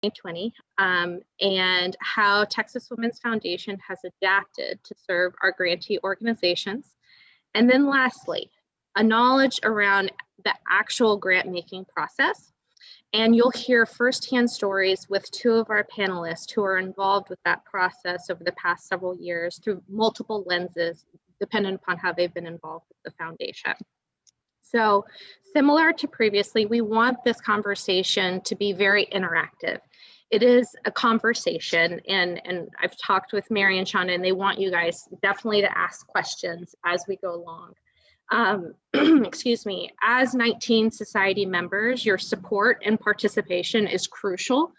2020, and how Texas Women's Foundation has adapted to serve our grantee organizations. And then lastly, a knowledge around the actual grant making process. And you'll hear firsthand stories with two of our panelists who are involved with that process over the past several years through multiple lenses, depending upon how they've been involved with the foundation. So similar to previously, we want this conversation to be very interactive. It is a conversation, and I've talked with Mary and Shonda, and they want you guys definitely to ask questions as we go along. Excuse me, as 19 Society members, your support and participation is crucial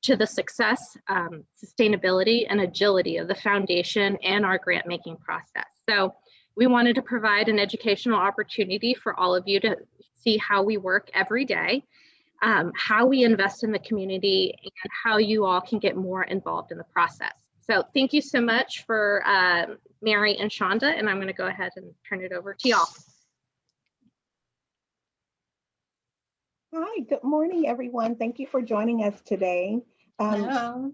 to the success, sustainability, and agility of the foundation and our grant making process. So we wanted to provide an educational opportunity for all of you to see how we work every day, how we invest in the community, and how you all can get more involved in the process. So thank you so much for Mary and Shonda, and I'm going to go ahead and turn it over to y'all. Hi, good morning, everyone. Thank you for joining us today. Hello.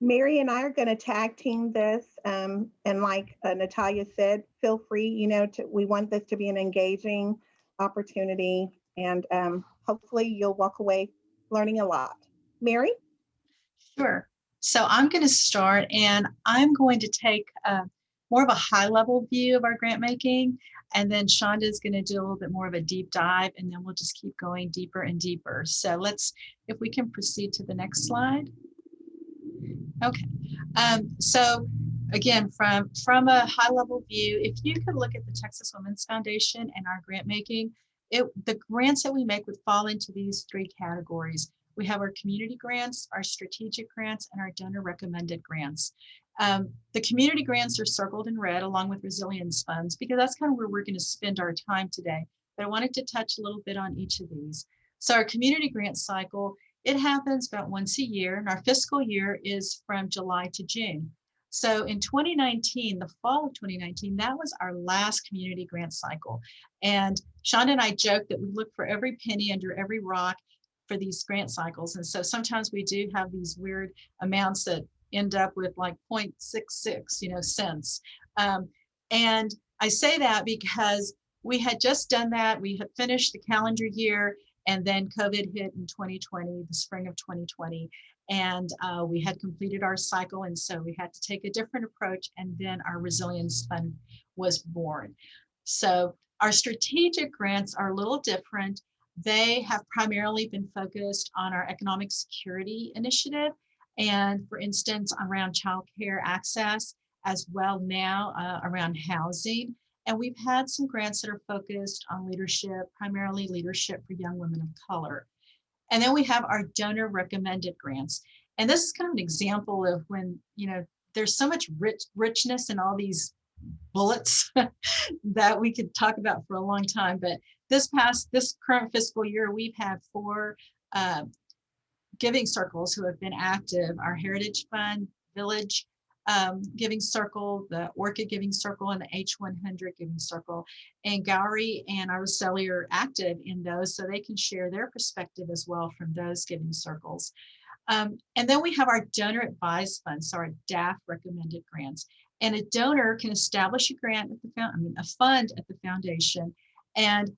Mary and I are going to tag team this, and like Natalia said, feel free, we want this to be an engaging opportunity, and hopefully you'll walk away learning a lot. Mary? Sure. So I'm going to start, and I'm going to take more of a high-level view of our grant making, and then Shonda is going to do a little bit more of a deep dive, and then we'll just keep going deeper and deeper. So let's, if we can proceed to the next slide. Okay. So again, from a high-level view, if you could look at the Texas Women's Foundation and our grant making, the grants that we make would fall into these three categories. We have our community grants, our strategic grants, and our donor recommended grants. The community grants are circled in red along with resilience funds because that's kind of where we're going to spend our time today. But I wanted to touch a little bit on each of these. So our community grant cycle, it happens about once a year, and our fiscal year is from July to June. So in 2019, the fall of 2019, that was our last community grant cycle. And Shonda and I joked that we look for every penny under every rock for these grant cycles. And so sometimes we do have these weird amounts that end up with like 0.66, cents. And I say that because we had just done that. We had finished the calendar year, and then COVID hit in 2020, the spring of 2020. And we had completed our cycle. And so we had to take a different approach. And then our resilience fund was born. So our strategic grants are a little different. They have primarily been focused on our economic security initiative. And for instance, around childcare access, as well now around housing. And we've had some grants that are focused on leadership, primarily leadership for young women of color. And then we have our donor recommended grants. And this is kind of an example of when, there's so much richness in all these bullets that we could talk about for a long time. But this current fiscal year, we've had 4 giving circles who have been active: our Heritage Fund, Village Giving Circle, the Orchid Giving Circle, and the H100 Giving Circle. And Gowrie and Araceli are active in those, so they can share their perspective as well from those giving circles. And then we have our donor advised funds, so our DAF recommended grants. And a donor can establish a grant at a fund at the foundation, and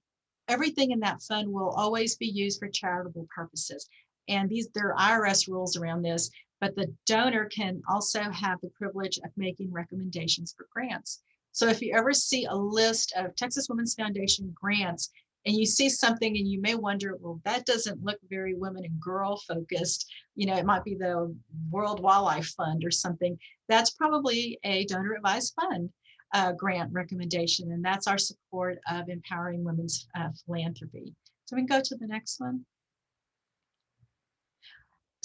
everything in that fund will always be used for charitable purposes. And there are IRS rules around this, but the donor can also have the privilege of making recommendations for grants. So if you ever see a list of Texas Women's Foundation grants and you see something and you may wonder, well, that doesn't look very women and girl focused, it might be the World Wildlife Fund or something, that's probably a donor advised fund grant recommendation. And that's our support of empowering women's philanthropy. So we can go to the next one.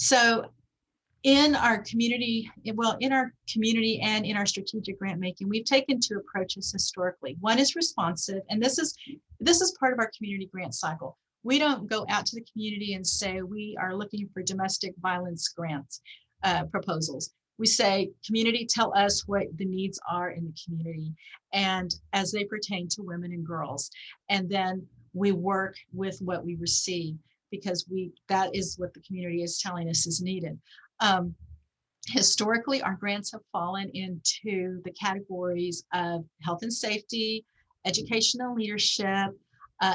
So in our community and in our strategic grant making, we've taken 2 approaches historically. One is responsive, and this is part of our community grant cycle. We don't go out to the community and say we are looking for domestic violence grants proposals. We say, community, tell us what the needs are in the community and as they pertain to women and girls. And then we work with what we receive. because that is what the community is telling us is needed. Historically, our grants have fallen into the categories of health and safety, education and leadership,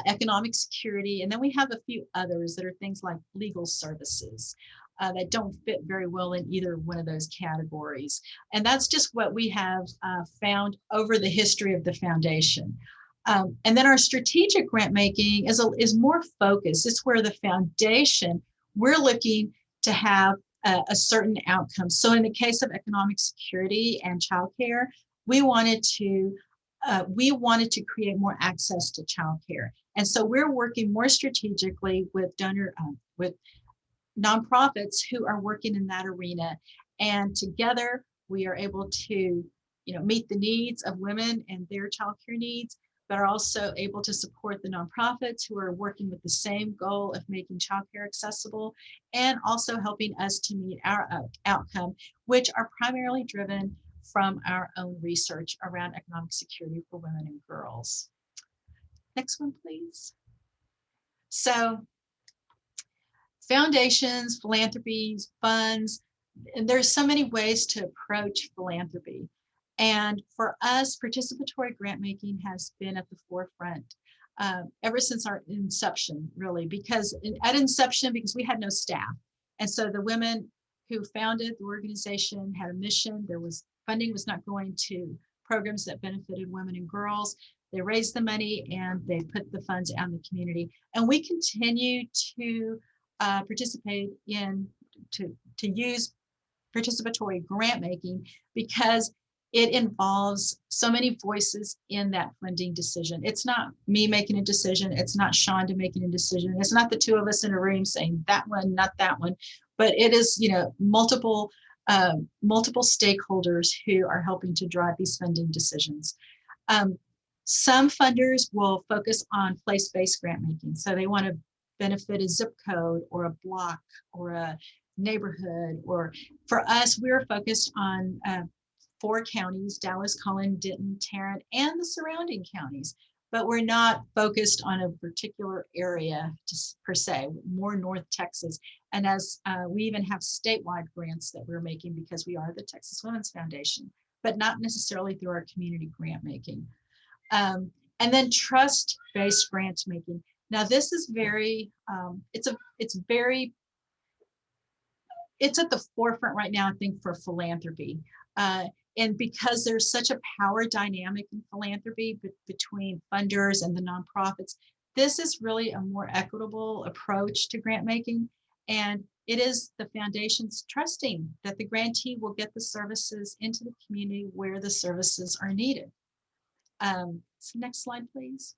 economic security, and then we have a few others that are things like legal services that don't fit very well in either one of those categories. And that's just what we have found over the history of the foundation. And then our strategic grant making is more focused. It's where the foundation, we're looking to have a certain outcome. So in the case of economic security and childcare, we wanted to create more access to childcare. And so we're working more strategically with with nonprofits who are working in that arena. And together we are able to, meet the needs of women and their childcare needs, but are also able to support the nonprofits who are working with the same goal of making childcare accessible, and also helping us to meet our outcome, which are primarily driven from our own research around economic security for women and girls. Next one, please. So foundations, philanthropies, funds, and there's so many ways to approach philanthropy. And for us, participatory grant making has been at the forefront ever since our inception, really, because at inception, because we had no staff. And so the women who founded the organization had a mission. Funding was not going to programs that benefited women and girls. They raised the money and they put the funds out in the community. And we continue to participate to use participatory grant making because it involves so many voices in that funding decision. It's not me making a decision. It's not Shonda making a decision. It's not the two of us in a room saying that one, not that one, but it is, multiple stakeholders who are helping to drive these funding decisions. Some funders will focus on place-based grant making. So they want to benefit a zip code or a block or a neighborhood, or for us, we're focused on 4 counties, Dallas, Collin, Denton, Tarrant, and the surrounding counties, but we're not focused on a particular area just per se, more North Texas. And as we even have statewide grants that we're making because we are the Texas Women's Foundation, but not necessarily through our community grant making. And then trust-based grant making. Now this is very, it's at the forefront right now, I think, for philanthropy. And because there's such a power dynamic in philanthropy between funders and the nonprofits, this is really a more equitable approach to grant making. And it is the foundation's trusting that the grantee will get the services into the community where the services are needed. So next slide, please.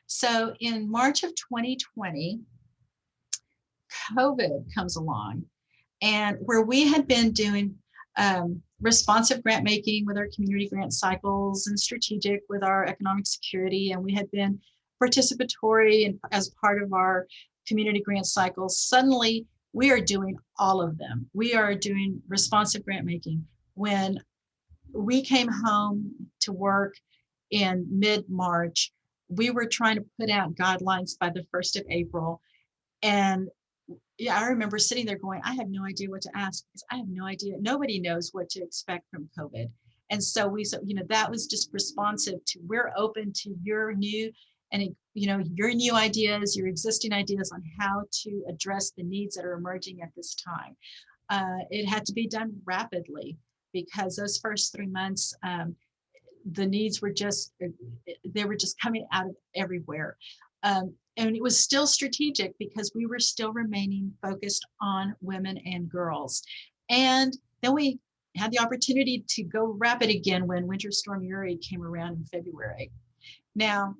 So in March of 2020, COVID comes along, and where we had been doing responsive grant making with our community grant cycles and strategic with our economic security, and we had been participatory and as part of our community grant cycles, suddenly we are doing all of them. We are doing responsive grant making. When we came home to work in mid-March, we were trying to put out guidelines by the 1st of April. And yeah, I remember sitting there going, I have no idea what to ask because I have no idea. Nobody knows what to expect from COVID. And so that was just responsive to, we're open to your new and, your new ideas, your existing ideas on how to address the needs that are emerging at this time. It had to be done rapidly because those first 3 months, the needs were they were just coming out of everywhere. And it was still strategic because we were still remaining focused on women and girls. And then we had the opportunity to go rapid again when Winter Storm Uri came around in February. Now,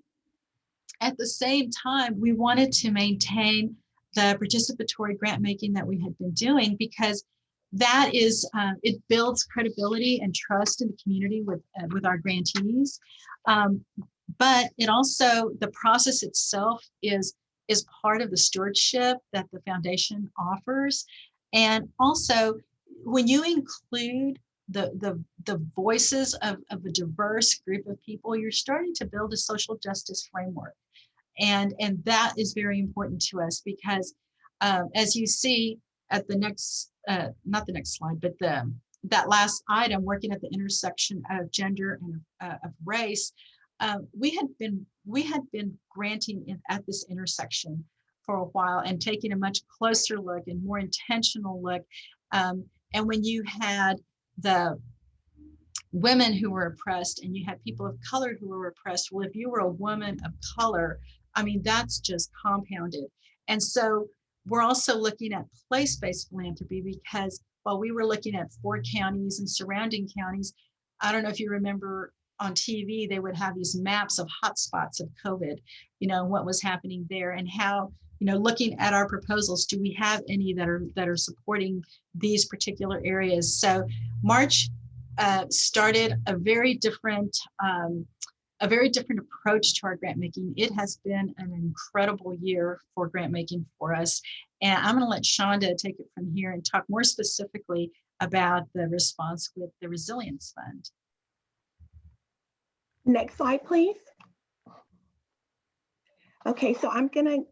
at the same time, we wanted to maintain the participatory grant making that we had been doing because that is, it builds credibility and trust in the community with our grantees. But it also, the process itself is part of the stewardship that the foundation offers. And also, when you include the voices of a diverse group of people, you're starting to build a social justice framework. And that is very important to us because as you see at the next, not the next slide, but that last item, working at the intersection of gender and of race, we had been granting at this intersection for a while and taking a much closer look and more intentional look. And when you had the women who were oppressed and you had people of color who were oppressed, well, if you were a woman of color, I mean, that's just compounded. And so we're also looking at place-based philanthropy because while we were looking at 4 counties and surrounding counties, I don't know if you remember on TV, they would have these maps of hotspots of COVID, what was happening there and how, looking at our proposals, do we have any that are supporting these particular areas? So March started a very different approach to our grant making. It has been an incredible year for grant making for us. And I'm going to let Shonda take it from here and talk more specifically about the response with the Resilience Fund. Next slide, please. Okay, so I'm going to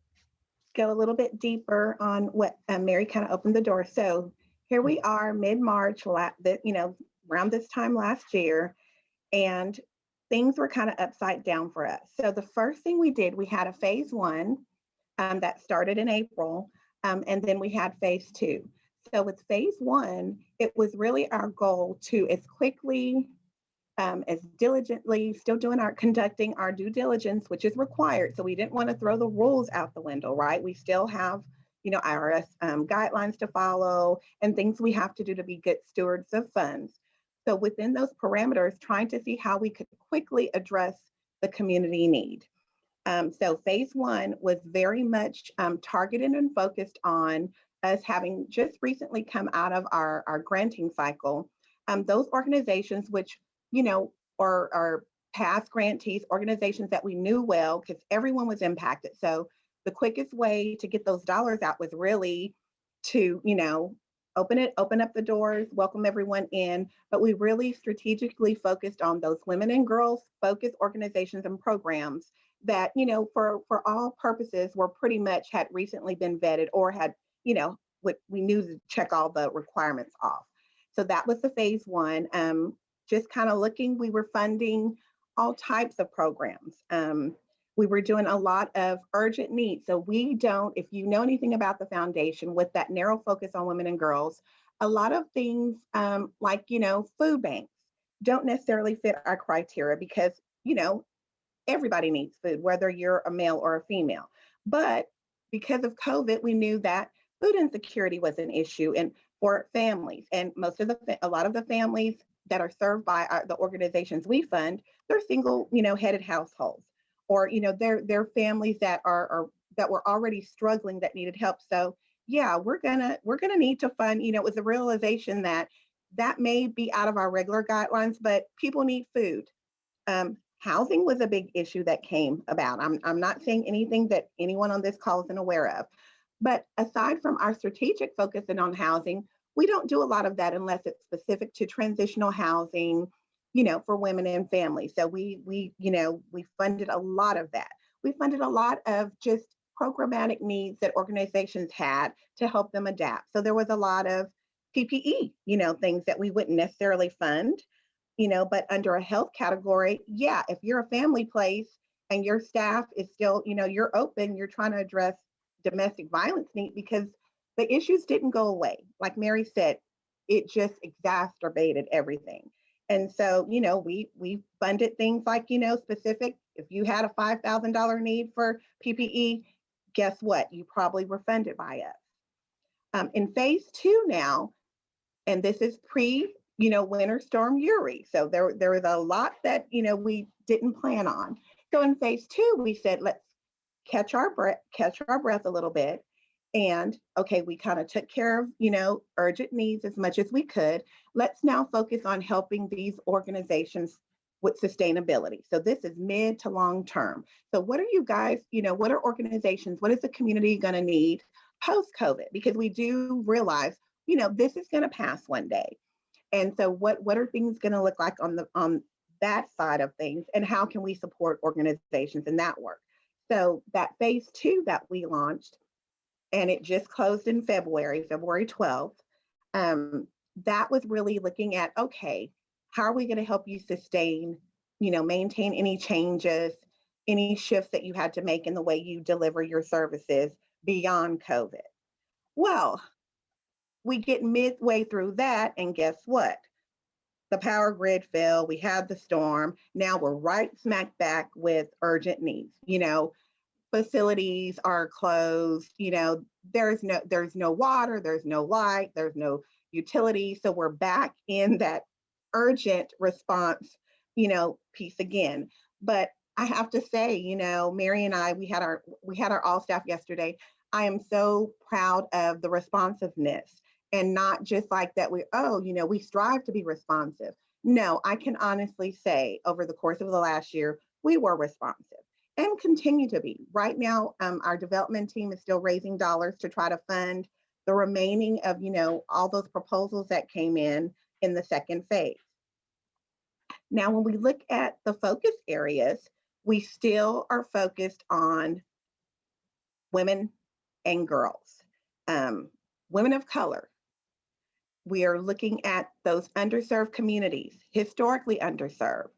go a little bit deeper on what Mary kind of opened the door. So here we are mid-March, around this time last year, and things were kind of upside down for us. So the first thing we did, we had a phase 1 that started in April, and then we had phase 2. So with phase 1, it was really our goal to as quickly, as diligently, still conducting our due diligence, which is required. So we didn't want to throw the rules out the window, right? We still have, IRS guidelines to follow and things we have to do to be good stewards of funds. So within those parameters, trying to see how we could quickly address the community need. So phase 1 was very much targeted and focused on us having just recently come out of our granting cycle. Those organizations which, are past grantees, organizations that we knew well, because everyone was impacted. So the quickest way to get those dollars out was really to, open up the doors, welcome everyone in, but we really strategically focused on those women and girls focused organizations and programs that, for all purposes were pretty much had recently been vetted or had, what we knew to check all the requirements off. So that was the phase 1. Just kind of looking, we were funding all types of programs. We were doing a lot of urgent needs. So if you know anything about the foundation with that narrow focus on women and girls, a lot of things like, food banks don't necessarily fit our criteria because, everybody needs food, whether you're a male or a female. But because of COVID, we knew that food insecurity was an issue and for families. And a lot of the families that are served by the organizations we fund, they're single, headed households, or they're families that were already struggling that needed help. So yeah, we're gonna need to fund. It was a realization that may be out of our regular guidelines, but people need food. Housing was a big issue that came about. I'm not saying anything that anyone on this call isn't aware of, but aside from our strategic focusing on housing, we don't do a lot of that unless it's specific to transitional housing, for women and families. So we funded a lot of that. We funded a lot of just programmatic needs that organizations had to help them adapt. So there was a lot of PPE, things that we wouldn't necessarily fund, but under a health category, yeah, if you're a family place and your staff is still, you're open, you're trying to address domestic violence need because the issues didn't go away. Like Mary said, it just exacerbated everything. And so, we funded things like, specific, if you had a $5,000 need for PPE, guess what? You probably were funded by us. In phase 2 now, and this is pre, Winter Storm Uri. So there was a lot that, we didn't plan on. So in phase 2, we said, let's catch our breath a little bit. And okay, we kind of took care of, urgent needs as much as we could. Let's now focus on helping these organizations with sustainability. So this is mid to long term. So what are you guys, what are organizations, what is the community going to need post-COVID? Because we do realize, this is going to pass one day. And so what are things going to look like on that side of things? And how can we support organizations in that work? So that phase 2 that we launched, and it just closed in February 12th, that was really looking at, okay, how are we going to help you sustain, maintain any changes, any shifts that you had to make in the way you deliver your services beyond COVID? Well, we get midway through that, and guess what? The power grid fell, we had the storm. Now we're right smack back with urgent needs. Facilities are closed, there's no water, there's no light, there's no utility. So we're back in that urgent response, piece again. But I have to say, Mary and I, we had our all staff yesterday. I am so proud of the responsiveness, and not just like that we strive to be responsive. No, I can honestly say over the course of the last year, we were responsive and continue to be. Right now, our development team is still raising dollars to try to fund the remaining of, all those proposals that came in the second phase. Now, when we look at the focus areas, we still are focused on women and girls, women of color. We are looking at those underserved communities, historically underserved.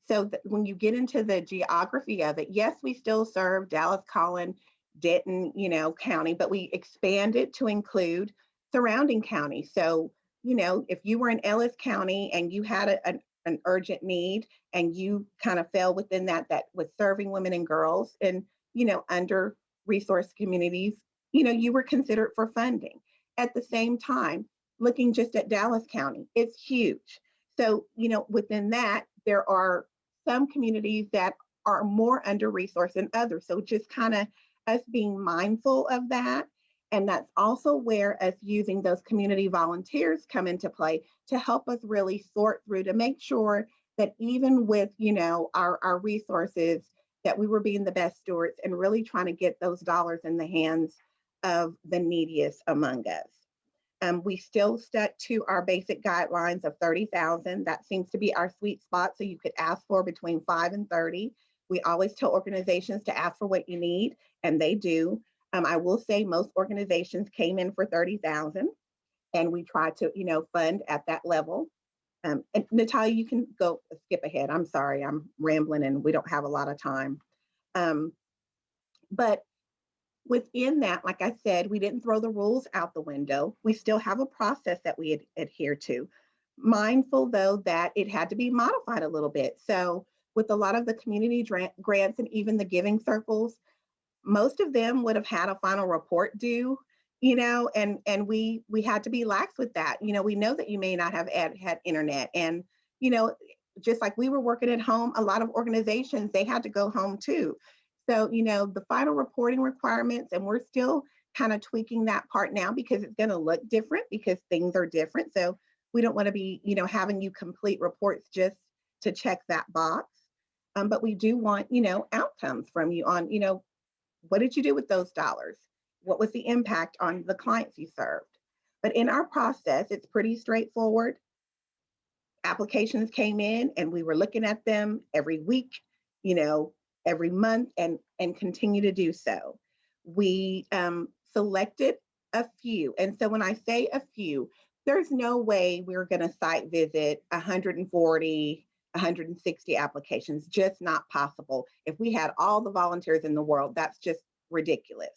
So when you get into the geography of it, yes, we still serve Dallas, Collin, Denton, county, but we expanded to include surrounding counties. So, if you were in Ellis County and you had an urgent need and you kind of fell within that was serving women and girls and, under resource communities, you were considered for funding. At the same time, looking just at Dallas County, it's huge. So, within that, there are some communities that are more under-resourced than others. So just kind of us being mindful of that. And that's also where us using those community volunteers come into play to help us really sort through to make sure that even with, our resources, that we were being the best stewards and really trying to get those dollars in the hands of the neediest among us. We still stuck to our basic guidelines of 30,000. That seems to be our sweet spot. So you could ask for between 5 and 30. We always tell organizations to ask for what you need, and they do. I will say most organizations came in for 30,000, and we try to, fund at that level. And Natalia, you can go skip ahead. I'm sorry, I'm rambling and we don't have a lot of time. But within that, like I said, we didn't throw the rules out the window. We still have a process that we adhere to. Mindful, though, that it had to be modified a little bit. So with a lot of the community grants and even the giving circles, most of them would have had a final report due, and we had to be lax with that. We know that you may not have had internet, and, just like we were working at home, a lot of organizations, they had to go home too. So, the final reporting requirements, and we're still kind of tweaking that part now because it's going to look different because things are different. So we don't want to be, having you complete reports just to check that box. But we do want, outcomes from you on, what did you do with those dollars? What was the impact on the clients you served? But in our process, it's pretty straightforward. Applications came in and we were looking at them every week, every month, and continue to do so. We selected a few. And so when I say a few, there's no way we're going to site visit 140, 160 applications, just not possible. If we had all the volunteers in the world, that's just ridiculous.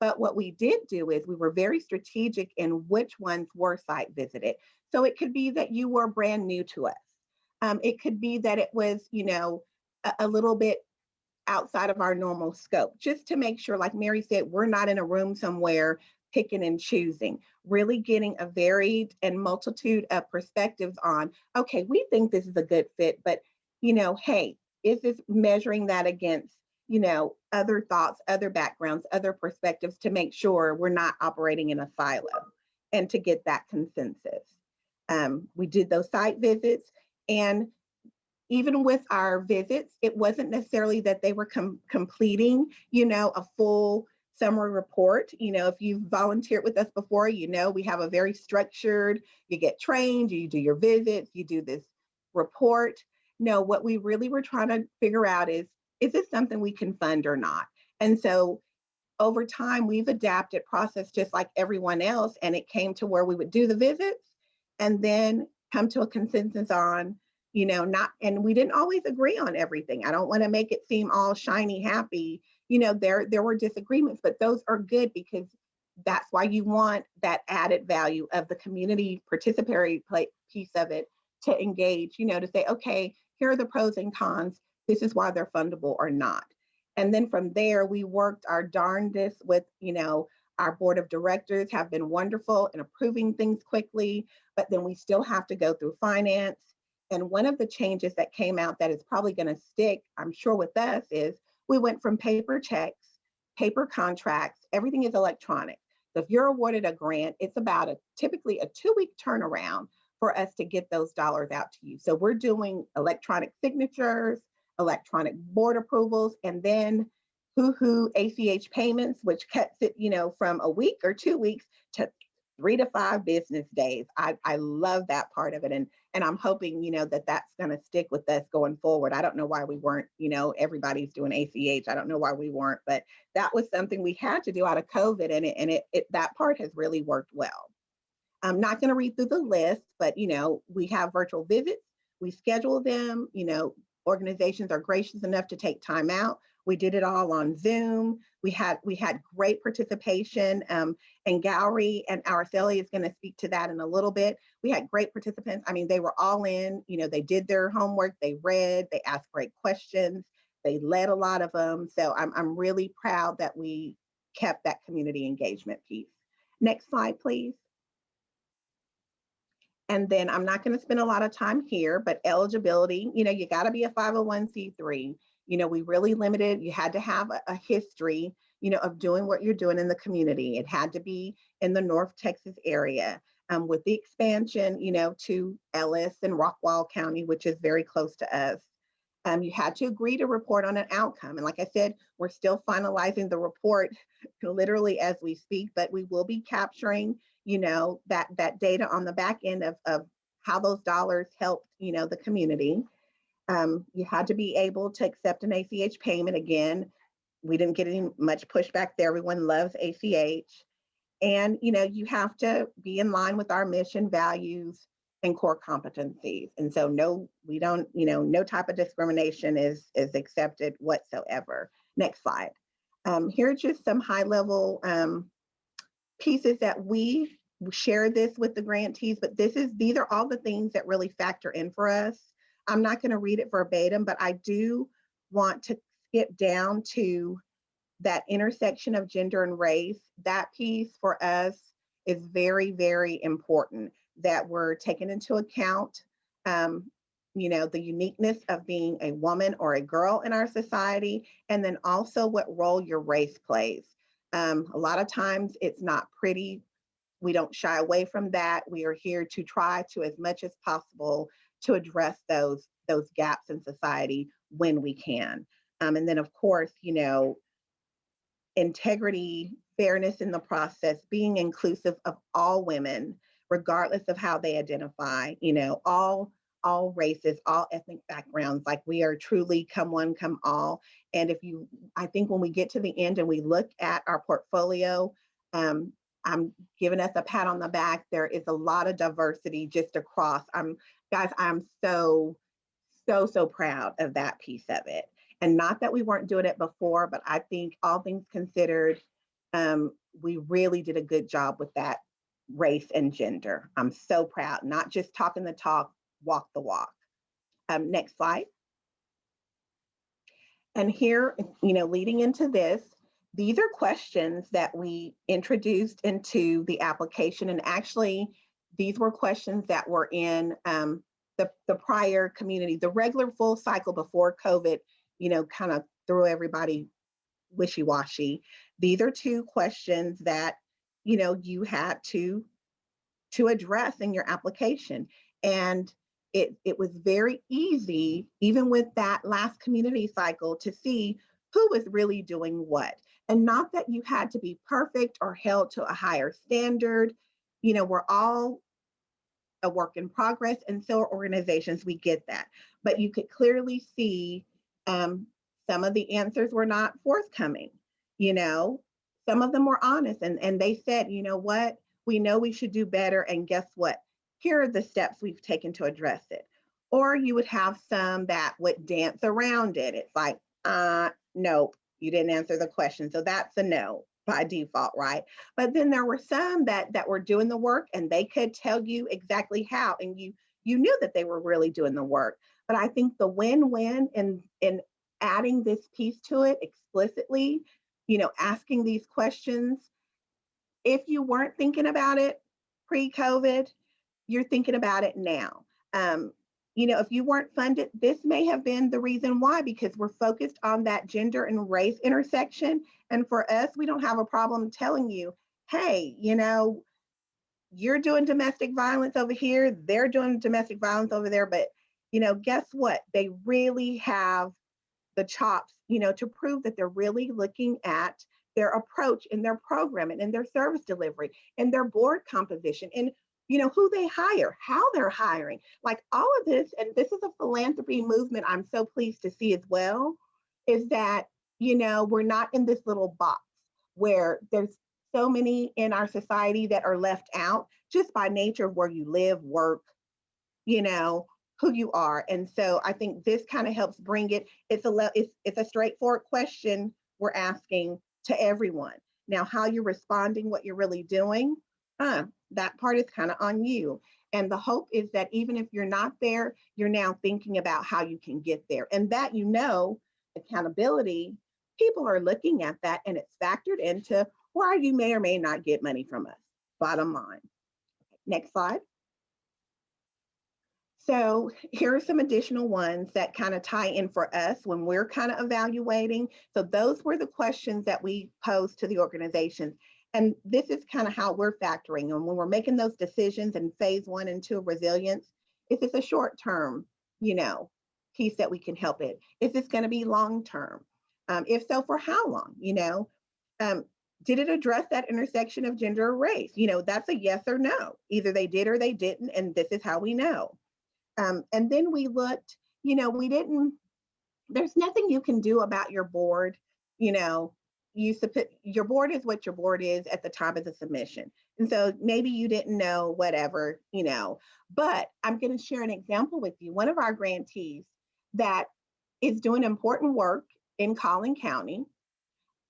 But what we did do is we were very strategic in which ones were site visited. So it could be that you were brand new to us. It could be that it was, a little bit outside of our normal scope, just to make sure, like Mary said, we're not in a room somewhere picking and choosing, really getting a varied and multitude of perspectives on, okay, we think this is a good fit, but, hey, is this measuring that against, other thoughts, other backgrounds, other perspectives to make sure we're not operating in a silo and to get that consensus. We did those site visits, and even with our visits, it wasn't necessarily that they were completing, a full summary report. If you've volunteered with us before, we have a very structured, you get trained, you do your visits, you do this report. No, what we really were trying to figure out is this something we can fund or not? And so over time, we've adapted process just like everyone else. And it came to where we would do the visits and then come to a consensus on, not, and we didn't always agree on everything. I don't want to make it seem all shiny, happy. There were disagreements, but those are good because that's why you want that added value of the community participatory piece of it to engage, to say, okay, here are the pros and cons. This is why they're fundable or not. And then from there, we worked our darndest with, our board of directors have been wonderful in approving things quickly, but then we still have to go through finance. And one of the changes that came out that is probably going to stick, I'm sure, with us is we went from paper checks, paper contracts, everything is electronic. So if you're awarded a grant, it's about typically a 2-week turnaround for us to get those dollars out to you. So we're doing electronic signatures, electronic board approvals, and then ACH payments, which cuts it, from a week or 2 weeks to 3 to 5 business days. I love that part of it. And I'm hoping, that that's going to stick with us going forward. I don't know why we weren't, everybody's doing ACH. I don't know why we weren't, but that was something we had to do out of COVID. And that part has really worked well. I'm not going to read through the list, but, we have virtual visits. We schedule them, organizations are gracious enough to take time out. We did it all on Zoom. We had great participation, and Gowrie and Araceli is going to speak to that in a little bit. We had great participants. I mean, they were all in, they did their homework, they read, they asked great questions, they led a lot of them. So I'm really proud that we kept that community engagement piece. Next slide, please. And then I'm not going to spend a lot of time here, but eligibility, you got to be a 501c3. We really limited, you had to have a history, of doing what you're doing in the community. It had to be in the North Texas area. With the expansion, to Ellis and Rockwall County, which is very close to us. You had to agree to report on an outcome. And like I said, we're still finalizing the report literally as we speak, but we will be capturing, that data on the back end of how those dollars helped, the community. You had to be able to accept an ACH payment. Again, we didn't get any much pushback there. Everyone loves ACH. And, you have to be in line with our mission, values, and core competencies. And so no type of discrimination is accepted whatsoever. Next slide. Here are just some high level pieces that we share this with the grantees, but these are all the things that really factor in for us. I'm not going to read it verbatim, but I do want to skip down to that intersection of gender and race. That piece for us is very, very important, that we're taking into account, the uniqueness of being a woman or a girl in our society, and then also what role your race plays. A lot of times it's not pretty. We don't shy away from that. We are here to try to, as much as possible, to address those gaps in society when we can. And then, of course, integrity, fairness in the process, being inclusive of all women, regardless of how they identify, all races, all ethnic backgrounds. Like, we are truly come one, come all. And I think when we get to the end and we look at our portfolio, I'm giving us a pat on the back. There is a lot of diversity just across. I'm so proud of that piece of it. And not that we weren't doing it before, but I think all things considered, we really did a good job with that race and gender. I'm so proud, not just talking the talk, walk the walk. Next slide. And here, leading into this, these are questions that we introduced into the application. And actually, these were questions that were in the prior community, the regular full cycle before COVID, kind of threw everybody wishy-washy. These are 2 questions that, you had to address in your application. And it was very easy, even with that last community cycle, to see who was really doing what. And not that you had to be perfect or held to a higher standard. We're all a work in progress, and so are organizations. We get that. But you could clearly see some of the answers were not forthcoming. you know, some of them were honest and they said, you know what, we know we should do better. And guess what? Here are the steps we've taken to address it. Or you would have some that would dance around it. It's like, nope, you didn't answer the question. So that's a no by default, right? But then there were some that were doing the work and they could tell you exactly how, and you knew that they were really doing the work. But I think the win-win in adding this piece to it explicitly, you know, asking these questions, if you weren't thinking about it pre-COVID, you're thinking about it now. You know, if you weren't funded, this may have been the reason why, because we're focused on that gender and race intersection. And for us, we don't have a problem telling you, hey, you know, you're doing domestic violence over here, they're doing domestic violence over there. But, you know, guess what? They really have the chops, you know, to prove that they're really looking at their approach in their programming and their service delivery and their board composition and, you know, who they hire, how they're hiring, like all of this. And this is a philanthropy movement I'm so pleased to see as well, is that, you know, we're not in this little box where there's so many in our society that are left out just by nature of where you live, work, you know, who you are. And so I think this kind of helps bring it. It's a straightforward question we're asking to everyone. Now, how you're responding, what you're really doing, that part is kind of on you. And the hope is that even if you're not there, you're now thinking about how you can get there. And that, you know, accountability, people are looking at that and it's factored into why you may or may not get money from us, bottom line. Next slide. So here are some additional ones that kind of tie in for us when we're kind of evaluating. So those were the questions that we posed to the organizations. And this is kind of how we're factoring. And when we're making those decisions in phase 1 and 2 of resilience, is this a short-term, you know, piece that we can help it? Is this going to be long-term? If so, for how long, you know? Did it address that intersection of gender or race? You know, that's a yes or no. Either they did or they didn't, and this is how we know. And then we looked, you know, there's nothing you can do about your board. You know, your board is what your board is at the time of the submission. And so maybe you didn't know, whatever, you know, but I'm going to share an example with you. One of our grantees that is doing important work in Collin County,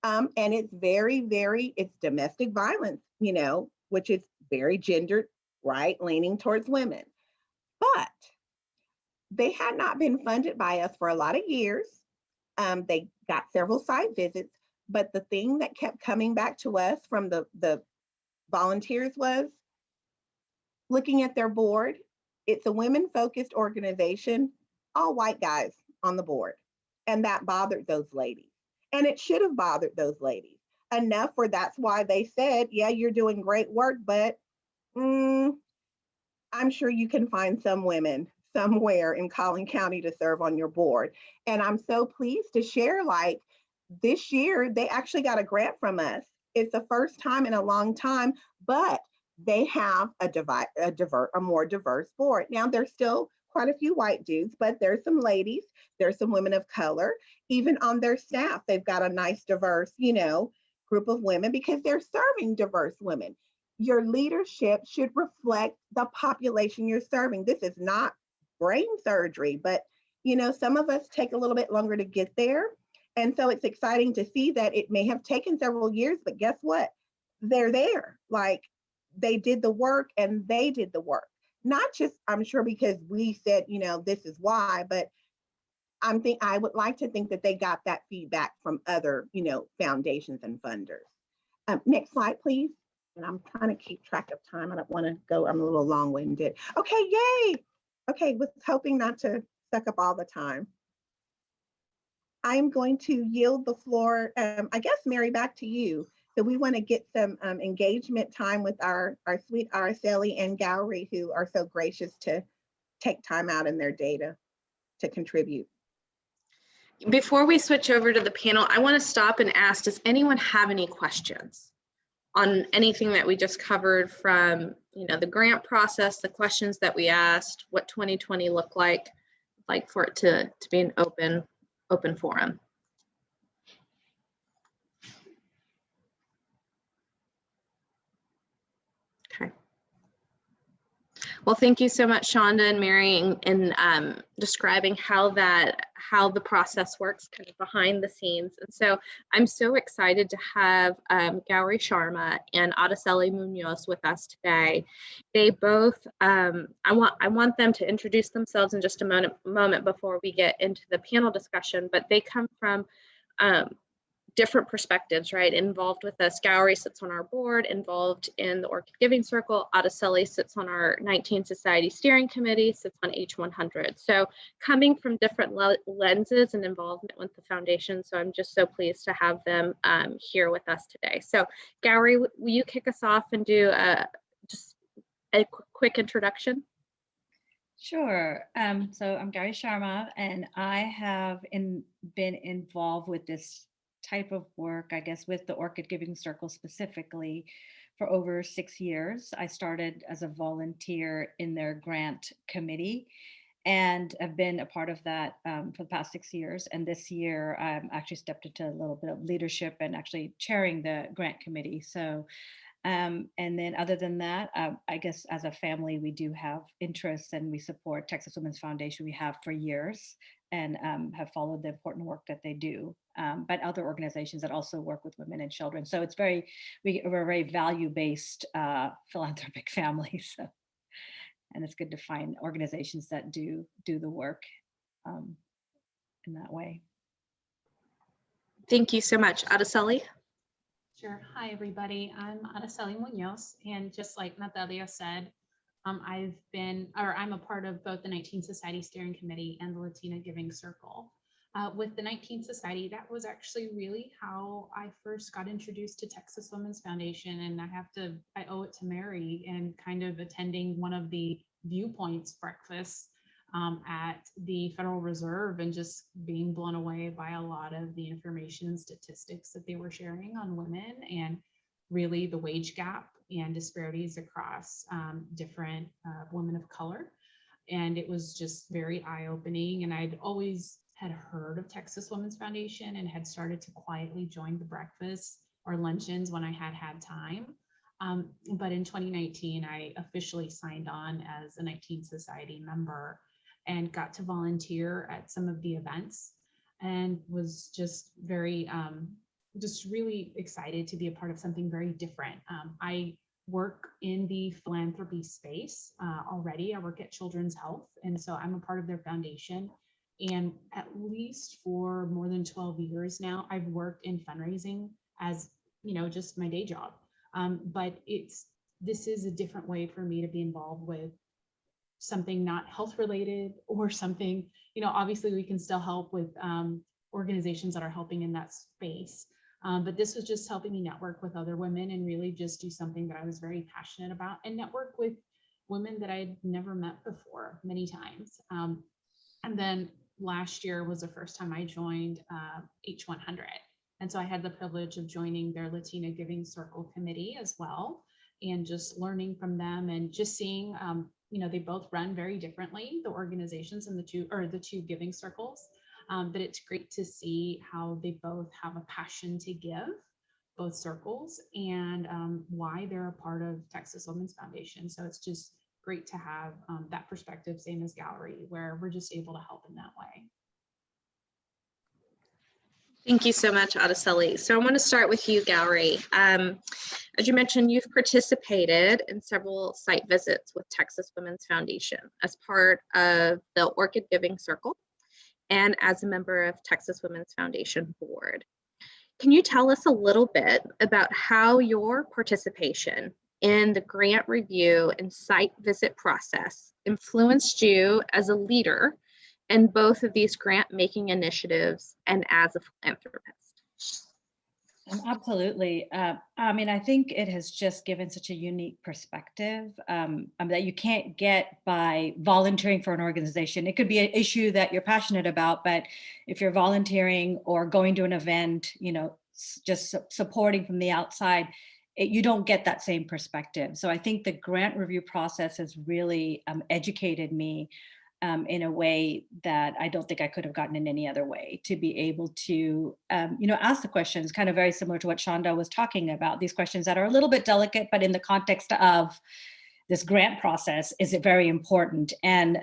and it's it's domestic violence, you know, which is very gendered, right, leaning towards women. But they had not been funded by us for a lot of years. They got several site visits, but the thing that kept coming back to us from the volunteers was looking at their board. It's a women-focused organization, all white guys on the board. And that bothered those ladies. And it should have bothered those ladies enough where that's why they said, yeah, you're doing great work, but I'm sure you can find some women somewhere in Collin County to serve on your board. And I'm so pleased to share, like this year, they actually got a grant from us. It's the first time in a long time, but they have a more diverse board. Now there's still quite a few white dudes, but there's some ladies, there's some women of color, even on their staff. They've got a nice diverse, you know, group of women because they're serving diverse women. Your leadership should reflect the population you're serving. This is not brain surgery, but you know, some of us take a little bit longer to get there. And so it's exciting to see that it may have taken several years, but guess what? They're there. Like they did the work and they did the work. Not just, I'm sure, because we said, you know, this is why, but I would like to think that they got that feedback from other, you know, foundations and funders. Next slide, please. And I'm trying to keep track of time. I don't want to go, I'm a little long-winded. Okay, yay. Okay, was hoping not to suck up all the time. I'm going to yield the floor, I guess, Mary, back to you. So we want to get some engagement time with our sweet Araceli and Gowrie, who are so gracious to take time out in their data to contribute. Before we switch over to the panel, I want to stop and ask, does anyone have any questions on anything that we just covered, from, you know, the grant process, the questions that we asked, what 2020 looked like for it to be an open forum? Well, thank you so much, Shonda and Mary, in describing how the process works kind of behind the scenes. And so I'm so excited to have Allie Sharma and Allie Munoz with us today. They both, I want them to introduce themselves in just a moment before we get into the panel discussion, but they come from different perspectives, right? Involved with us. Gowrie sits on our board, involved in the Orchid Giving Circle. Allie sits on our XIX Society Steering Committee, sits on H100. So coming from different lenses and involvement with the foundation. So I'm just so pleased to have them here with us today. So Gowrie, will you kick us off and do just a quick introduction? Sure. So I'm Allie Sharma, and I have been involved with this type of work, I guess, with the Orchid Giving Circle specifically for over 6 years. I started as a volunteer in their grant committee and have been a part of that for the past 6 years. And this year, I actually stepped into a little bit of leadership and actually chairing the grant committee. So and then other than that, I guess as a family, we do have interests and we support Texas Women's Foundation. We have for years and have followed the important work that they do, but other organizations that also work with women and children. So it's we're a very value-based philanthropic family. So, and it's good to find organizations that do the work in that way. Thank you so much. Allie? Sure. Hi, everybody. I'm Allie Munoz, and just like Natalia said, I'm a part of both the XIX Society Steering Committee and the Latina Giving Circle. With the XIX Society, that was actually really how I first got introduced to Texas Women's Foundation, and I owe it to Mary and kind of attending one of the viewpoints breakfasts at the Federal Reserve and just being blown away by a lot of the information and statistics that they were sharing on women and really the wage gap and disparities across different women of color. And it was just very eye-opening. And I'd always had heard of Texas Women's Foundation and had started to quietly join the breakfasts or luncheons when I had time. But in 2019, I officially signed on as a XIX Society member and got to volunteer at some of the events and was just very, just really excited to be a part of something very different. I work in the philanthropy space already. I work at Children's Health, and so I'm a part of their foundation. And at least for more than 12 years now, I've worked in fundraising as, just my day job. But this is a different way for me to be involved with something not health related or something, obviously we can still help with organizations that are helping in that space. But this was just helping me network with other women and really just do something that I was very passionate about and network with women that I'd never met before many times. And then last year was the first time I joined H100. And so I had the privilege of joining their Latina Giving Circle committee as well, and just learning from them and just seeing, they both run very differently, the organizations and the two giving circles. But it's great to see how they both have a passion to give, both circles, and why they're a part of Texas Women's Foundation. So it's just great to have that perspective, same as Gowrie, where we're just able to help in that way. Thank you so much, Allie. So I want to start with you, Gowrie. As you mentioned, you've participated in several site visits with Texas Women's Foundation as part of the Orchid Giving Circle and as a member of Texas Women's Foundation Board. Can you tell us a little bit about how your participation in the grant review and site visit process influenced you as a leader in both of these grant making initiatives and as a philanthropist? Absolutely. I think it has just given such a unique perspective that you can't get by volunteering for an organization. It could be an issue that you're passionate about, but if you're volunteering or going to an event, just supporting from the outside, you don't get that same perspective. So I think the grant review process has really educated me in a way that I don't think I could have gotten in any other way, to be able to, ask the questions, kind of very similar to what Shonda was talking about, these questions that are a little bit delicate, but in the context of this grant process is very important, and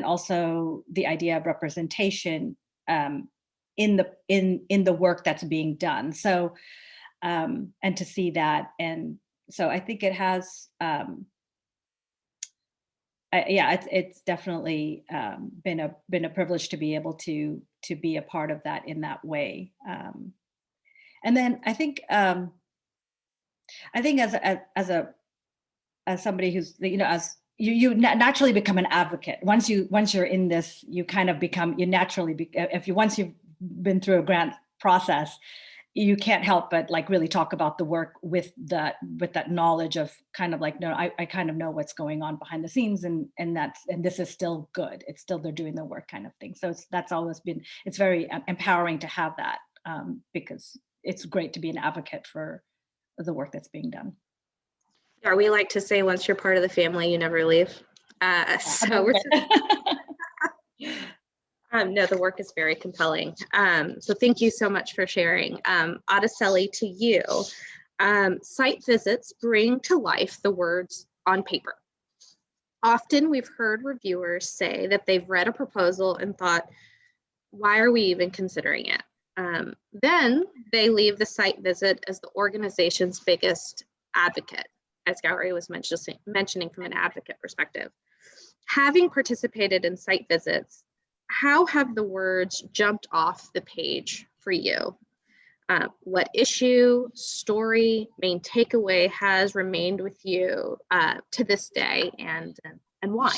also the idea of representation in the work that's being done. So and to see that, and so I think it has it's definitely been a privilege to be able to be a part of that in that way. And then I think as somebody who's, as you naturally become an advocate once you're in this, you kind of become, you naturally once you've been through a grant process, you can't help but like really talk about the work with that knowledge of kind of like, no, I kind of know what's going on behind the scenes, and this is still good. It's still, they're doing their work kind of thing. So that's always been, it's very empowering to have that, because it's great to be an advocate for the work that's being done. Or we like to say, once you're part of the family, you never leave. So no, the work is very compelling. So thank you so much for sharing. Araceli, to you, site visits bring to life the words on paper. Often we've heard reviewers say that they've read a proposal and thought, why are we even considering it? Then they leave the site visit as the organization's biggest advocate, as Gowrie was mentioning from an advocate perspective. Having participated in site visits, how have the words jumped off the page for you? What issue, story, main takeaway has remained with you to this day, and why?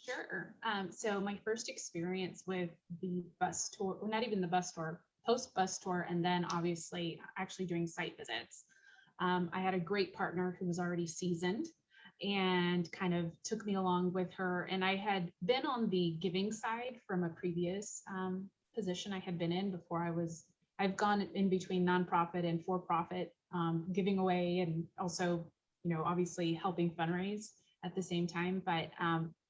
Sure. So my first experience with the bus tour, well, not even the bus tour, post-bus tour, and then obviously actually doing site visits. I had a great partner who was already seasoned and kind of took me along with her. And I had been on the giving side from a previous position I had been in before. I've gone in between nonprofit and for-profit, giving away, and also, obviously helping fundraise at the same time. But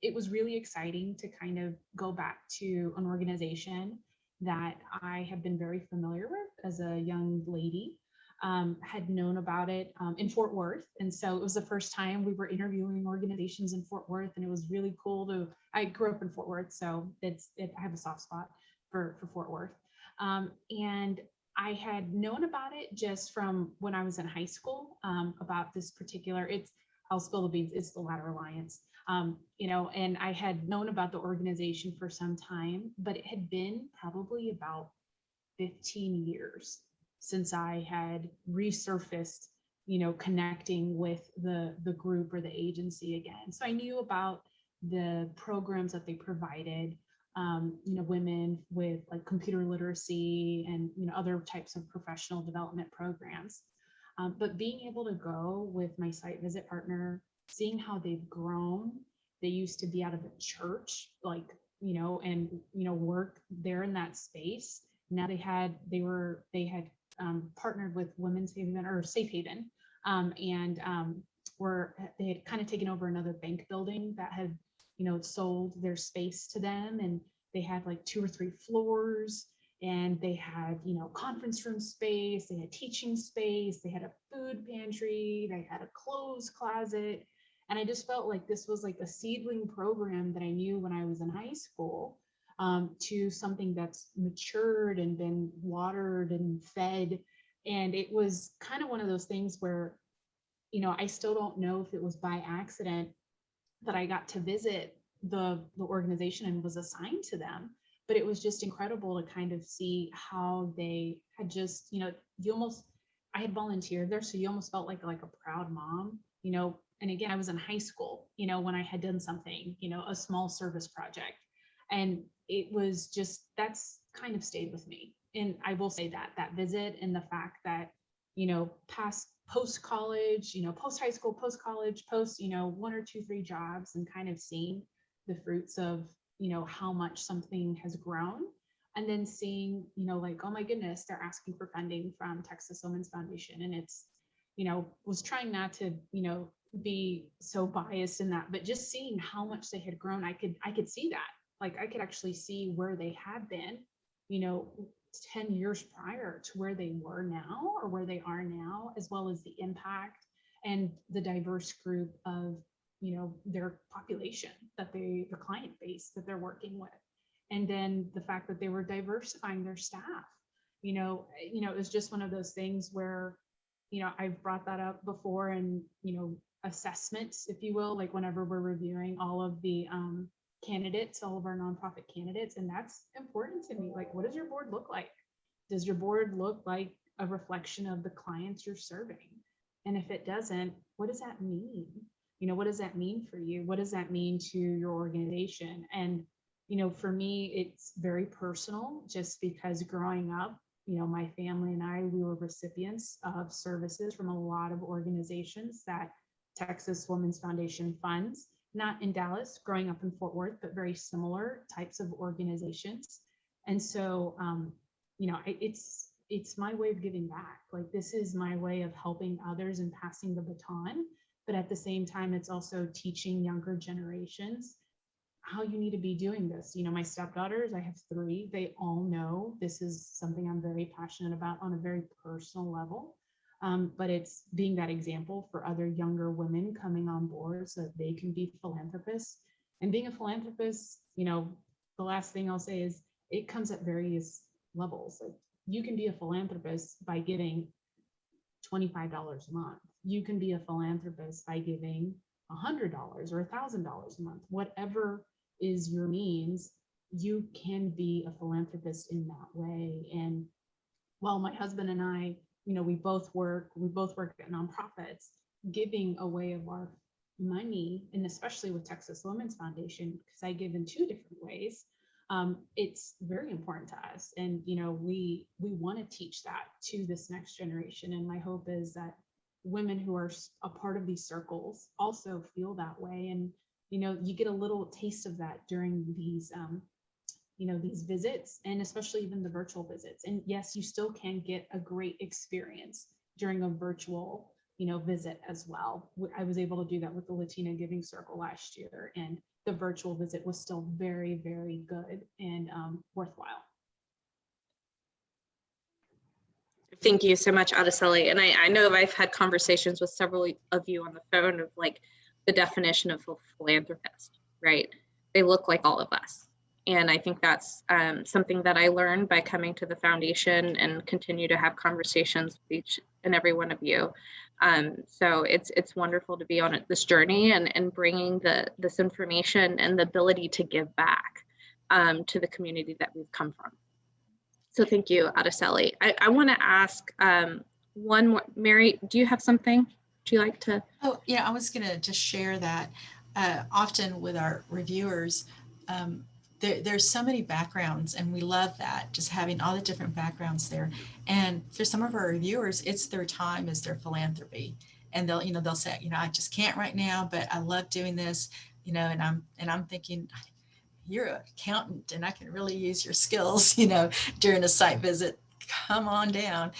it was really exciting to kind of go back to an organization that I have been very familiar with as a young lady. Had known about it in Fort Worth. And so it was the first time we were interviewing organizations in Fort Worth. And it was really cool I grew up in Fort Worth, so I have a soft spot for Fort Worth. And I had known about it just from when I was in high school, about this particular, I'll spill the beans, it's the Ladder Alliance. And I had known about the organization for some time, but it had been probably about 15 years since I had resurfaced, connecting with the group or the agency again. So I knew about the programs that they provided, women with like computer literacy and, other types of professional development programs. But being able to go with my site visit partner, seeing how they've grown, they used to be out of a church, work there in that space. Now they had partnered with Women's Haven or Safe Haven, and they had kind of taken over another bank building that had, sold their space to them, and they had like 2 or 3 floors, and they had, conference room space, they had teaching space, they had a food pantry, they had a clothes closet, and I just felt like this was like a seedling program that I knew when I was in high school. To something that's matured and been watered and fed. And it was kind of one of those things where, I still don't know if it was by accident that I got to visit the organization and was assigned to them, but it was just incredible to kind of see how they had just, I had volunteered there. So you almost felt like a proud mom, and again, I was in high school, when I had done something, a small service project. And it was just, that's kind of stayed with me. And I will say that visit and the fact that, post college, post high school, post college, post, 1 or 2, 3 jobs, and kind of seeing the fruits of, how much something has grown. And then seeing, like, oh my goodness, they're asking for funding from Texas Women's Foundation. And it's, was trying not to, be so biased in that, but just seeing how much they had grown, I could see that. Like I could actually see where they had been, 10 years prior to where they were now or where they are now, as well as the impact and the diverse group of, their population their client base that they're working with. And then the fact that they were diversifying their staff, it was just one of those things where, I've brought that up before, and, assessments, if you will, like whenever we're reviewing all of the candidates, all of our nonprofit candidates. And that's important to me. Like, what does your board look like? Does your board look like a reflection of the clients you're serving? And if it doesn't, what does that mean? What does that mean for you? What does that mean to your organization? And, for me, it's very personal, just because growing up, my family and I, we were recipients of services from a lot of organizations that Texas Women's Foundation funds, not in Dallas, growing up in Fort Worth, but very similar types of organizations. And so, it's my way of giving back. Like, this is my way of helping others and passing the baton. But at the same time, it's also teaching younger generations how you need to be doing this. My stepdaughters, I have 3, they all know this is something I'm very passionate about on a very personal level. But it's being that example for other younger women coming on board so that they can be philanthropists. And being a philanthropist, the last thing I'll say is it comes at various levels. Like, you can be a philanthropist by giving $25 a month. You can be a philanthropist by giving $100 or $1,000 a month. Whatever is your means, you can be a philanthropist in that way. And while my husband and I, we both work at nonprofits, giving away of our money, and especially with Texas Women's Foundation, because I give in 2 different ways, it's very important to us. And, we want to teach that to this next generation. And my hope is that women who are a part of these circles also feel that way. And, you get a little taste of that during these, these visits, and especially even the virtual visits. And yes, you still can get a great experience during a virtual, visit as well. I was able to do that with the Latina Giving Circle last year, and the virtual visit was still very, very good and worthwhile. Thank you so much, Araceli. And I know I've had conversations with several of you on the phone of like the definition of a philanthropist, right? They look like all of us. And I think that's something that I learned by coming to the foundation and continue to have conversations with each and every one of you. So it's wonderful to be on this journey and bringing this information and the ability to give back to the community that we've come from. So thank you, Araceli. I want to ask one more. Mary, do you have something? Would you like to? Oh, yeah, I was going to just share that often with our reviewers, there's so many backgrounds, and we love that, just having all the different backgrounds there. And for some of our reviewers, it's their time is their philanthropy. And they'll say, I just can't right now, but I love doing this, and I'm thinking, you're an accountant and I can really use your skills, during a site visit. Come on down.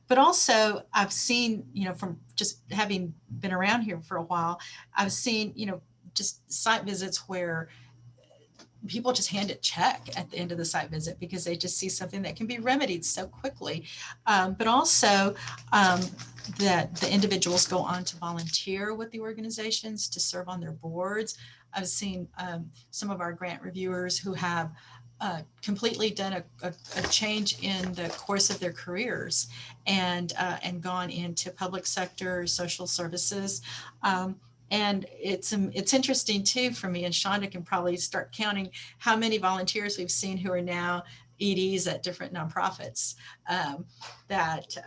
But also I've seen, from just having been around here for a while, I've seen, just site visits where people just hand a check at the end of the site visit because they just see something that can be remedied so quickly. But also that the individuals go on to volunteer with the organizations to serve on their boards. I've seen some of our grant reviewers who have completely done a change in the course of their careers and gone into public sector, social services. And it's interesting too for me, and Shonda can probably start counting how many volunteers we've seen who are now EDs at different nonprofits that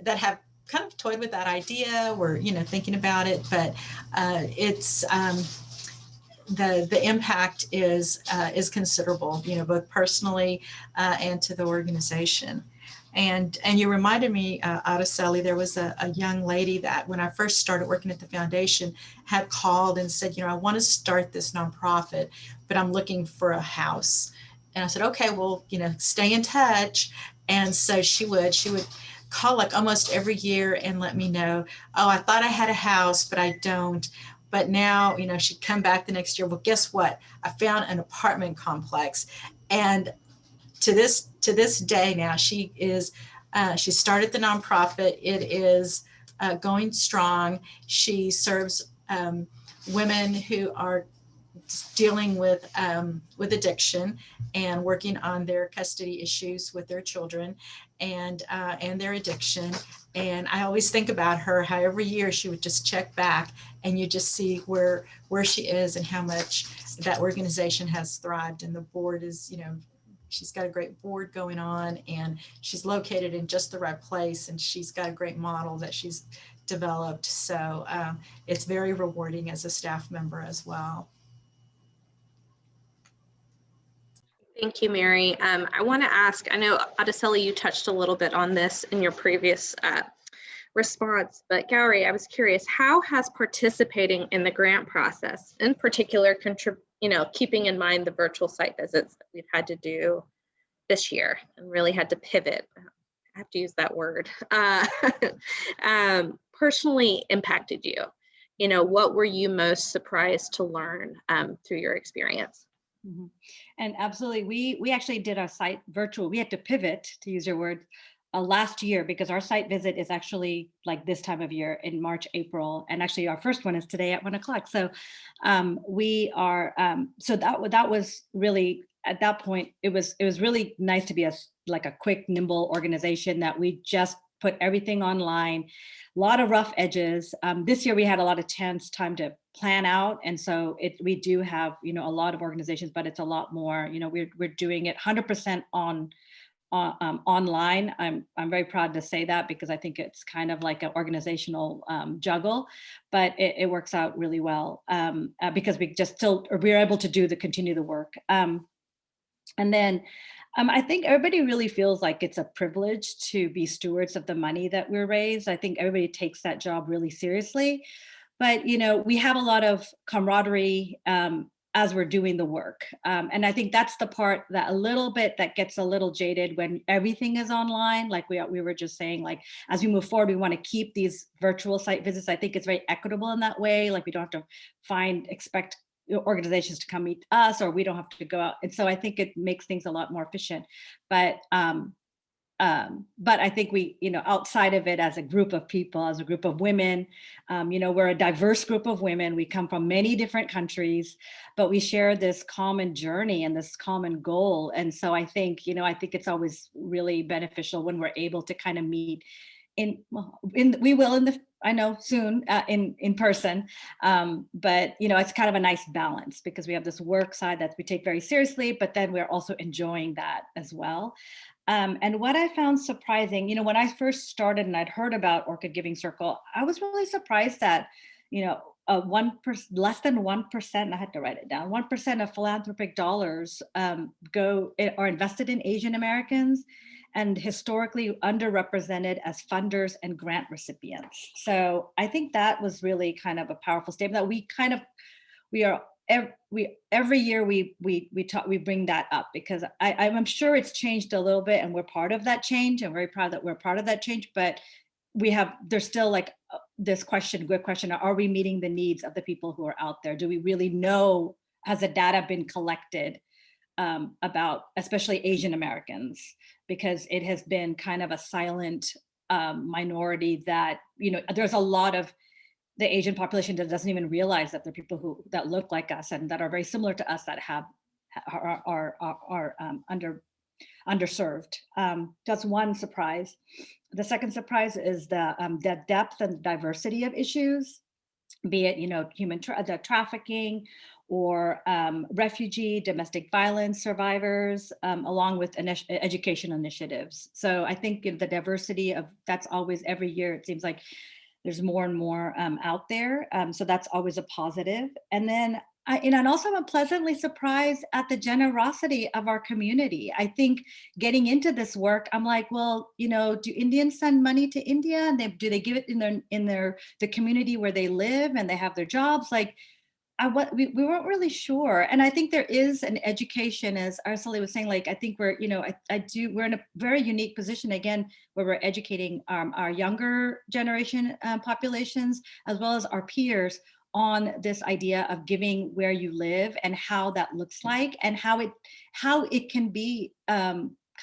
have kind of toyed with that idea, or thinking about it, but it's the impact is considerable, both personally and to the organization. And you reminded me, Araceli, there was a young lady that when I first started working at the foundation had called and said, I want to start this nonprofit, but I'm looking for a house. And I said, okay, well, stay in touch. And so she would call like almost every year and let me know, oh, I thought I had a house, but I don't. But now, she'd come back the next year. Well, guess what? I found an apartment complex. And to this day now, she started the nonprofit. It is going strong. She serves women who are dealing with addiction and working on their custody issues with their children and their addiction. And I always think about her, how every year she would just check back and you just see where she is and how much that organization has thrived. And the board is, you know, she's got a great board going on and she's located in just the right place and she's got a great model that she's developed. So it's very rewarding as a staff member as well. Thank you, Mary. I want to ask, I know, Adeseli, you touched a little bit on this in your previous response, but Gowrie, I was curious, how has participating in the grant process, in particular, keeping in mind the virtual site visits that we've had to do this year and really had to pivot, I have to use that word, personally impacted you? You know, what were you most surprised to learn through your experience? Mm-hmm. And absolutely, we actually did our site virtual. We had to pivot, to use your word, last year, because our site visit is actually like this time of year in March, April, and actually our first one is today at 1 o'clock. So we are, so that was really, at that point, it was really nice to be like a quick, nimble organization that we just put everything online. A lot of rough edges. This year we had a lot of time to plan out, and so we do have, you know, a lot of organizations, but it's a lot more. You know, we're doing it 100% online. I'm very proud to say that because I think it's kind of like an organizational juggle, but it works out really well because we're able to continue the work. And then I think everybody really feels like it's a privilege to be stewards of the money that we raise. I think everybody takes that job really seriously, but you know, we have a lot of camaraderie as we're doing the work. And I think that's the part that a little bit that gets a little jaded when everything is online. Like we were just saying, like, as we move forward, we want to keep these virtual site visits. I think it's very equitable in that way. Like we don't have to expect organizations to come meet us, or we don't have to go out. And so I think it makes things a lot more efficient. But I think we, you know, outside of it, as a group of people, as a group of women, you know, we're a diverse group of women. We come from many different countries, but we share this common journey and this common goal. And so I think it's always really beneficial when we're able to kind of meet I know soon in person, but you know, it's kind of a nice balance because we have this work side that we take very seriously, but then we're also enjoying that as well. And what I found surprising, you know, when I first started and I'd heard about Orchid Giving Circle, I was really surprised that, you know, less than 1%, I had to write it down, 1% of philanthropic dollars are invested in Asian Americans and historically underrepresented as funders and grant recipients. So I think that was really kind of a powerful statement that every year we bring that up because I'm sure it's changed a little bit and we're part of that change. I'm very proud that we're part of that change, but there's still like this good question, are we meeting the needs of the people who are out there? Do we really know, has the data been collected about especially Asian Americans? Because it has been kind of a silent minority that, you know, there's a lot of the Asian population that doesn't even realize that there are people that look like us and that are very similar to us that are underserved. That's one surprise. The second surprise is the depth and diversity of issues, be it, you know, the trafficking or refugee, domestic violence survivors, along with education initiatives. So I think the diversity that's always, every year, it seems like there's more and more out there. So that's always a positive. And then, and also I'm pleasantly surprised at the generosity of our community. I think getting into this work, I'm like, well, you know, do Indians send money to India? And do they give it in the community where they live and they have their jobs? Like, we weren't really sure. And I think there is an education, as Araceli was saying, like, I think we're, you know, we're in a very unique position, again, where we're educating our younger generation populations, as well as our peers, on this idea of giving where you live and how that looks like and how it can be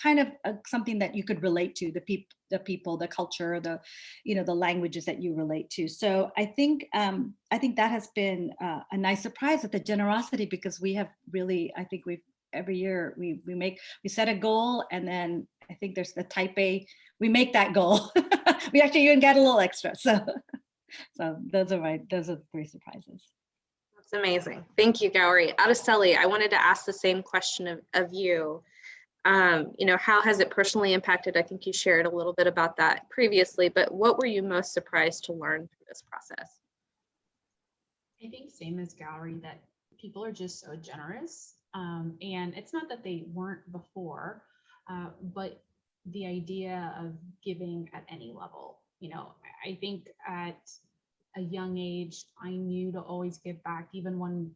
kind of something that you could relate to, the people, the culture, the languages that you relate to. So I think that has been a nice surprise at the generosity, because we have really, I think every year we set a goal, and then I think there's the type A, we make that goal. We actually even get a little extra. So those are 3 surprises. That's amazing. Thank you, Gowri. Araceli, I wanted to ask the same question of you. How has it personally impacted? I think you shared a little bit about that previously, but what were you most surprised to learn through this process? I think same as Gowri, that people are just so generous. And it's not that they weren't before, but the idea of giving at any level, I think at a young age, I knew to always give back, even when,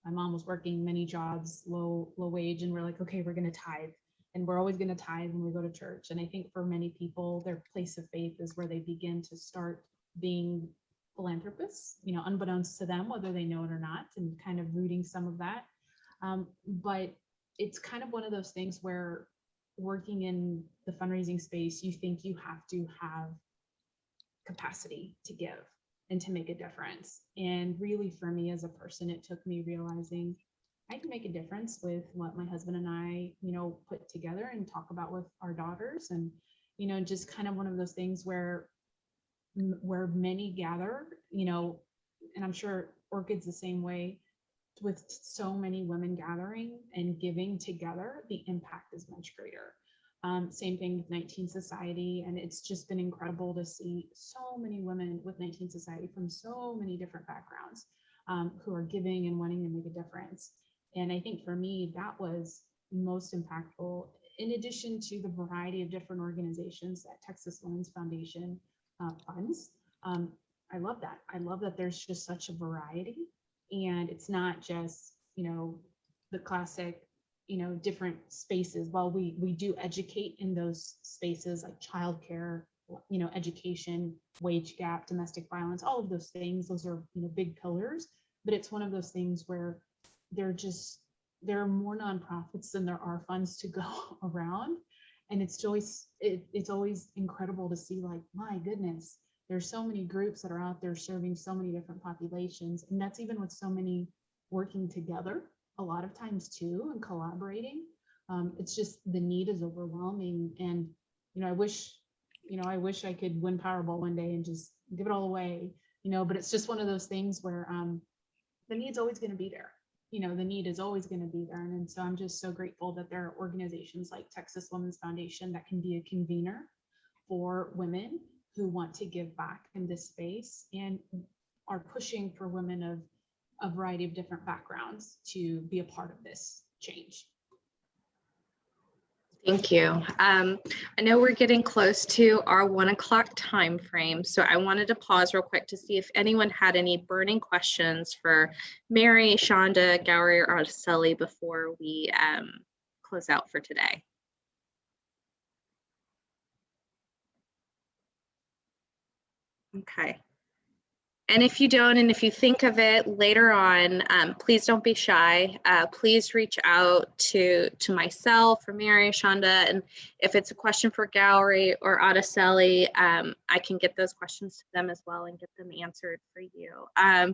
my mom was working many jobs, low wage, and we're like, okay, we're going to tithe, and we're always going to tithe when we go to church. And I think for many people, their place of faith is where they begin to start being philanthropists, unbeknownst to them, whether they know it or not, and kind of rooting some of that. But it's kind of one of those things where working in the fundraising space, you think you have to have capacity to give and to make a difference. And really, for me as a person, it took me realizing I can make a difference with what my husband and I, put together and talk about with our daughters. And, just kind of one of those things where many gather, and I'm sure Orchid's the same way, with so many women gathering and giving together, the impact is much greater. Same thing with 19 Society, and it's just been incredible to see so many women with 19 Society from so many different backgrounds who are giving and wanting to make a difference. And I think for me, that was most impactful, in addition to the variety of different organizations that Texas Women's Foundation funds. I love that. I love that there's just such a variety, and it's not just, the classic, different spaces. While we do educate in those spaces like childcare, education, wage gap, domestic violence, all of those things, those are, big pillars, but it's one of those things where there are more nonprofits than there are funds to go around. And it's always incredible to see, like, my goodness, there's so many groups that are out there serving so many different populations. And that's even with so many working together a lot of times too, and collaborating. It's just, the need is overwhelming. And, I wish I could win Powerball one day and just give it all away, but it's just one of those things where the need's always going to be there. The need is always going to be there. And so I'm just so grateful that there are organizations like Texas Women's Foundation that can be a convener for women who want to give back in this space, and are pushing for women of a variety of different backgrounds to be a part of this change. Thank you. I know we're getting close to our 1 o'clock time frame, so I wanted to pause real quick to see if anyone had any burning questions for Mary, Shonda, Gowri, or Araceli before we close out for today. Okay. And if you don't, and if you think of it later on, please don't be shy. Please reach out to myself or Mary, Shonda, and if it's a question for Gowri or Araceli, I can get those questions to them as well and get them answered for you. I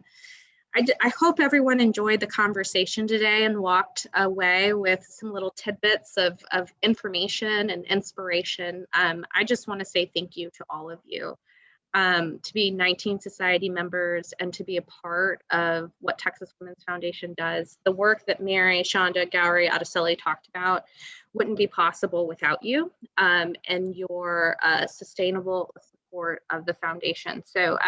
hope everyone enjoyed the conversation today and walked away with some little tidbits of information and inspiration. I just want to say thank you to all of you. To be 19 Society members and to be a part of what Texas Women's Foundation does. The work that Mary, Shonda, Gowri, Araceli talked about wouldn't be possible without you and your sustainable support of the foundation. So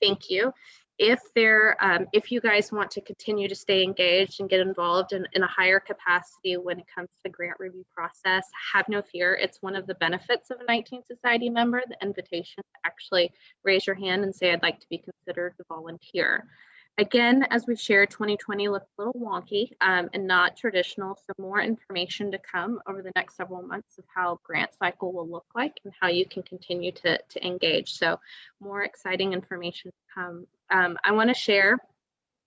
thank you. If you guys want to continue to stay engaged and get involved in a higher capacity when it comes to the grant review process, have no fear. It's one of the benefits of a 19 Society member, the invitation to actually raise your hand and say, I'd like to be considered to volunteer. Again, as we've shared, 2020 looked a little wonky and not traditional, so more information to come over the next several months of how grant cycle will look like and how you can continue to engage. So more exciting information to come. I want to share,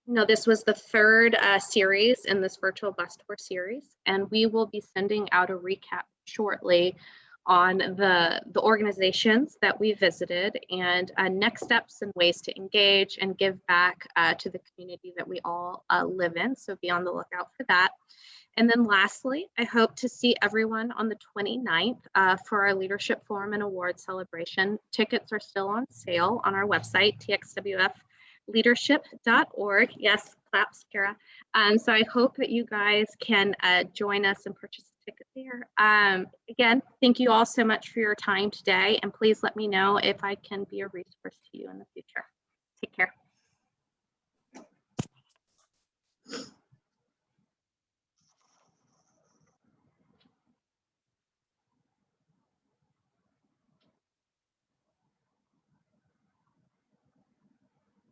this was the 3rd series in this virtual bus tour series, and we will be sending out a recap shortly on the organizations that we visited and next steps and ways to engage and give back to the community that we all live in. So be on the lookout for that. And then lastly, I hope to see everyone on the 29th for our Leadership Forum and Award celebration. Tickets are still on sale on our website, txwfleadership.org. Yes, claps, Kara. So I hope that you guys can join us and purchase a ticket there. Again, thank you all so much for your time today, and please let me know if I can be a resource to you in the future. Take care.